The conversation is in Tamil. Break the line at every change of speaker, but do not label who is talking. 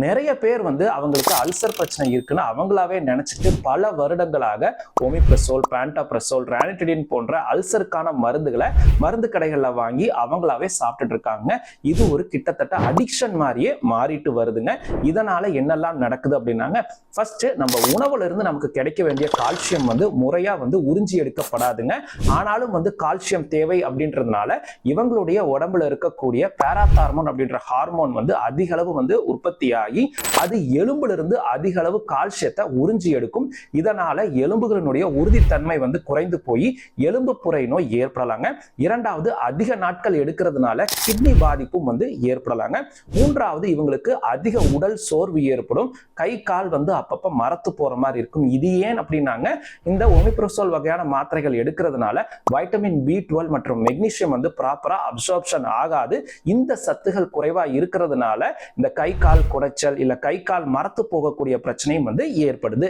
நிறைய பேர் அவங்களுக்கு அல்சர் பிரச்சனை இருக்குன்னு அவங்களாவே நினைச்சிட்டு பல வருடங்களாக ஒமிப்ரசோல், பேண்டாப்ரசோல், ரானிடிடின் போன்ற அல்சருக்கான மருந்து கடைகள்ல வாங்கி அவங்களாவே சாப்பிட்டுட்டு இருக்காங்க. இது ஒரு கிட்டத்தட்ட அடிக்ஷன் மாதிரியே மாறிட்டு வருதுங்க. இதனால என்னெல்லாம் நடக்குது அப்படின்னாங்க, ஃபர்ஸ்ட் நம்ம உணவுல இருந்து நமக்கு கிடைக்க வேண்டிய கால்சியம் முறையா உறிஞ்சி எடுக்கப்படாதுங்க. ஆனாலும் கால்சியம் தேவை அப்படின்றதுனால இவங்களுடைய உடம்புல இருக்கக்கூடிய பாராதார்மோன் அப்படின்ற ஹார்மோன் அதிக அளவு உற்பத்தி அது எலும்புல இருந்து அதிக அளவு கால்சியத்தை உறிஞ்சி எடுக்கும். இதனால எலும்புகளினுடைய உறுதித்தன்மை குறைந்து போய் எலும்பு புரை நோய் ஏற்படலாங்க. இரண்டாவது, அதிக நாட்கள் எடுக்கிறதுனால கிட்னி பாதிப்பும் ஏற்படலாங்க. மூன்றாவது, இவங்களுக்கு அதிக உடல் சோர்வு ஏற்படும். கை கால் அப்பப்ப மரத்து போற மாதிரி இருக்கும். இது ஏன் அப்படின்னாங்க, இந்த ஒமிப்ரசோல் வகையான மாத்திரைகள் எடுக்கிறதுனால வைட்டமின் B12 மற்றும் மெக்னீசியம் ப்ராப்பரா அப்சார்ப்ஷன் ஆகாது. இந்த சத்துகள் குறைவா இருக்கிறதுனால இந்த கை கால் குடைச்சல் இல்ல கை கால் மரத்து போகக்கூடிய பிரச்சனையும் ஏற்படுது.